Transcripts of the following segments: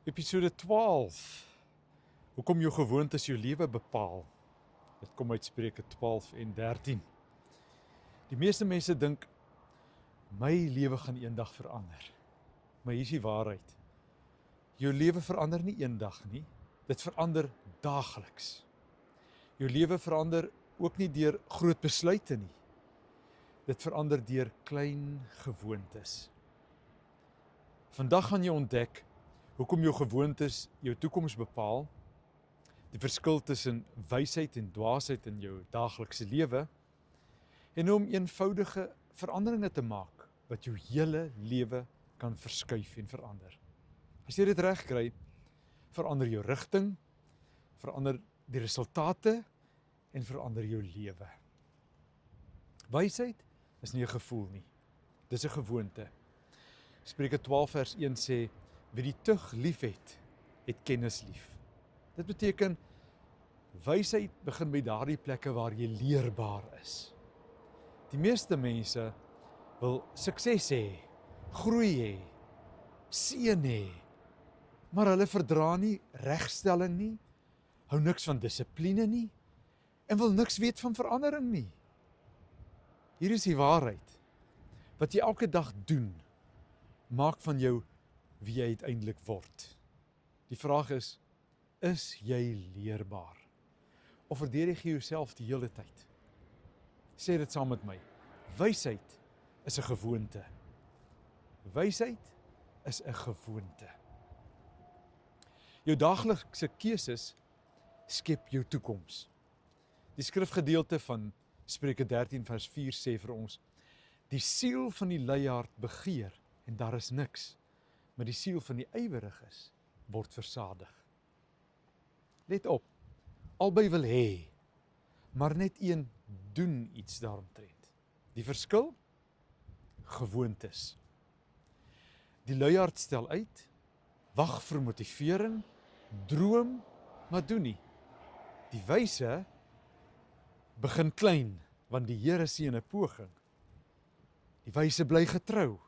Episode 12. Hoekom jou gewoontes jou lewe bepaal? Dit kom uit Spreuke 12 en 13. Die meeste mense dink, my lewe gaan eendag verander. Maar hier is die waarheid. Jou lewe verander nie eendag nie, dit verander daagliks. Jou lewe verander ook nie deur groot besluite nie. Dit verander deur klein gewoontes. Vandag gaan jy ontdek hoekom jou gewoontes jou toekoms bepaal, die verskil tussen wysheid en dwaasheid in jou daaglikse lewe, en hoe om eenvoudige veranderinge te maak, wat jou hele lewe kan verskuif en verander. As jy dit reg kry, verander jou rigting, verander die resultate, en verander jou lewe. Wysheid is nie 'n gevoel nie, dis 'n gewoonte. Spreuke 12 vers 1 sê, wie die tug lief het, het kennis lief. Dit beteken, wysheid begin by daardie plekke waar jy leerbaar is. Die meeste mense wil sukses hê, groei hê, seën hê, maar hulle verdra nie regstelling nie, hou niks van dissipline nie, en wil niks weet van verandering nie. Hier is die waarheid. Wat jy elke dag doen, maak van jou wie jy uiteindelik word. Die vraag is jy leerbaar? Of verdedig jy jouself die hele tyd? Sê dit saam met my. Wysheid is 'n gewoonte. Wysheid is 'n gewoonte. Jou daaglikse keuses skep jou toekoms. Die skrifgedeelte van Spreuke 13 vers 4 sê vir ons, die siel van die luiaard begeer en daar is niks, maar die siel van die ywerig word versadig. Let op, albei wil hê, maar net een doen iets daaromtrent. Die verskil? Gewoontes. Die luiaard stel uit, wag vir motivering, droom, maar doen nie. Die wyse begin klein, want die Here seën 'n poging. Die wyse bly getrou.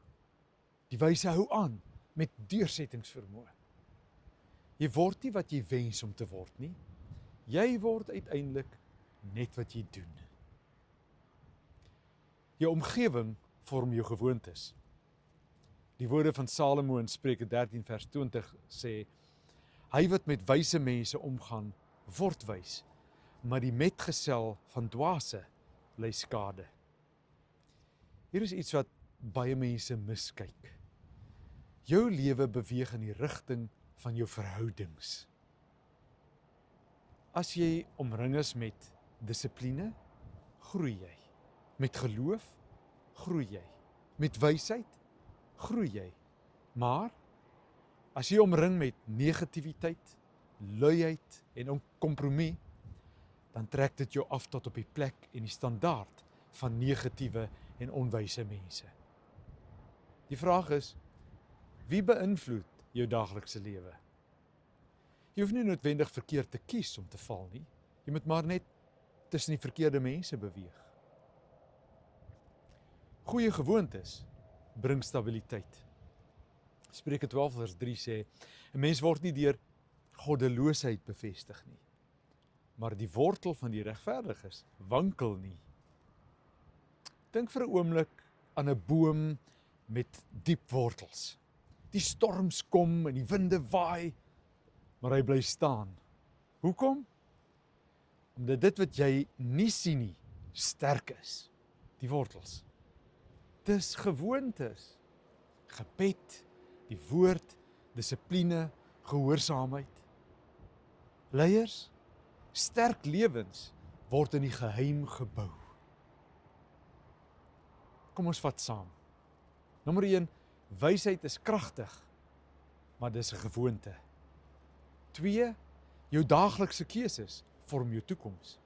Die wyse hou aan met deursettingsvermoë. Jy word nie wat jy wens om te word nie. Jy word uiteindelik net wat jy doen. Jou omgewing vorm jou gewoontes. Die woorde van Salomo in Spreuke 13 vers 20 sê, hy wat met wyse mense omgaan, word wys, maar die metgesel van dwaase ly skade. Hier is iets wat baie mense miskyk. Jou lewe beweeg in die rigting van jou verhoudings. As jy omring is met dissipline, groei jy. Met geloof, groei jy. Met wysheid, groei jy. Maar, as jy omring met negativiteit, luiheid en onkompromie, dan trek dit jou af tot op die plek en die standaard van negatiewe en onwyse mense. Die vraag is, wie beïnvloed jou daaglikse lewe? Jy hoef nie noodwendig verkeerd te kies om te val nie. Jy moet maar net tussen die verkeerde mense beweeg. Goeie gewoontes bring stabiliteit. Spreuke 12 vers 3 sê, 'n mens word nie deur goddeloosheid bevestig nie, maar die wortel van die regverdiges wankel nie. Dink vir 'n oomblik aan 'n boom met diep wortels. Die storms kom en die winde waai, maar hy bly staan. Hoekom? Omdat dit wat jy nie sien nie, sterk is. Die wortels. Dis gewoontes. Gebed, die woord, dissipline, gehoorsaamheid. Leiers, sterk lewens word in die geheim gebou. Kom ons vat saam. Nommer 1, wysheid is kragtig, maar dis 'n gewoonte. 2, jou daaglikse keuses vorm jou toekoms.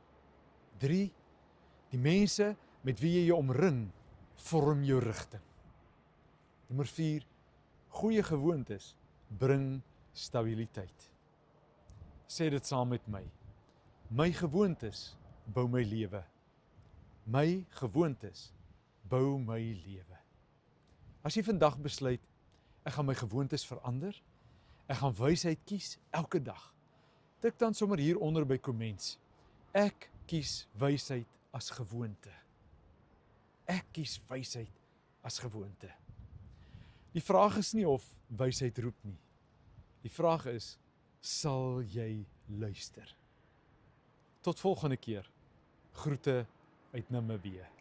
3, die mense met wie jy jou omring, vorm jou rigting. Nommer 4, goeie gewoontes bring stabiliteit. Sê dit saam met my. My gewoontes bou my lewe. My gewoontes bou my lewe. As jy vandag besluit, ek gaan my gewoontes verander, Ek gaan wysheid kies elke dag. Tik dan sommer hieronder by kommens. Ek kies wysheid as gewoonte. Ek kies wysheid as gewoonte. Die vraag is nie of wysheid roep nie. Die vraag is, sal jy luister? Tot volgende keer. Groete uit Namibië.